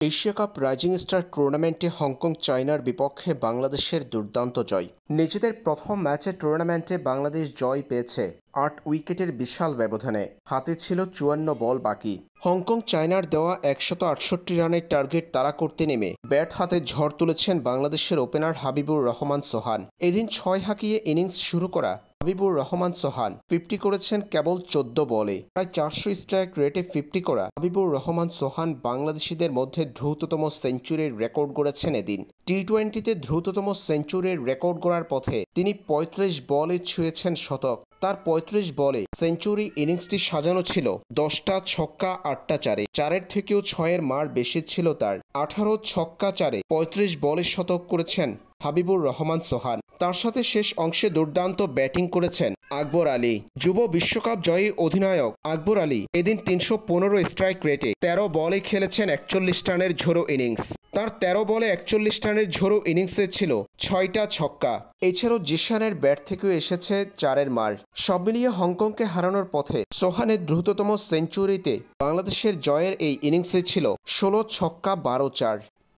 Asia cup rising star টুর্নামেন্টে Hong Kong চায়নার বিপক্ষে বাংলাদেশের দুর্দান্ত জয়। নিজেদের প্রথম ম্যাচে টুর্নামেন্টে বাংলাদেশ জয় পেয়েছে ৮ উইকেটের বিশাল ব্যবধানে। হাতে ছিল ৫৪ বল বাকি। হংকং চায়নার দেওয়া ১৬৮ রানের টার্গেট তাড়া করতে নেমে ব্যাট হাতে ঝড় তুলেছেন বাংলাদেশের ওপেনার হাবিবুর রহমান সোহান। এদিন ৬ হাঁকিয়ে ইনিংস শুরু করা হাবিবুর রহমান সোহান ৫০ করেছেন কেবল ১৪ বলে। প্রায় ৪০০ স্ট্রাইক রেটে ৫০ করা হাবিবুর রহমান সোহান বাংলাদেশিদের মধ্যে দ্রুততম সেঞ্চুরির রেকর্ড গড়েছেন এদিন। টি-২০তে দ্রুততম সেঞ্চুরির রেকর্ড গড়ার পথে তিনি ৩৫ বলে ছুঁয়েছেন শতক। তার ৩৫ বলে সেঞ্চুরি ইনিংসটি সাজানো ছিল ১০টা ছক্কা ৮টা চারে। চারের থেকেও ৬-এর মার বেশি ছিল তার। ১৮ ছক্কা চারে ৩৫ বলে শতক করেছেন হাবিবুর রহমান সোহান। তার সাথে শেষ অংশে দুর্দান্ত ব্যাটিং করেছেন আকবর আলী। যুব বিশ্বকাপ জয়ী অধিনায়ক আকবর আলী এদিন ৩১৫ স্ট্রাইক রেটে ১৩ বলে খেলেছেন ৪১ রানের ঝোড়ো ইনিংস। তার ১৩ বলে ৪১ রানের ঝোড়ো ইনিংসে ছিল ৬টা ছক্কা। এছাড়াও জিশানের ব্যাট থেকেও এসেছে ৪-এর মার। সব মিলিয়ে হংকংকে হারানোর পথে সোহানের দ্রুততম সেঞ্চুরিতে বাংলাদেশের জয়ের এই ইনিংসে ছিল ১৬ ছক্কা ১২ চার।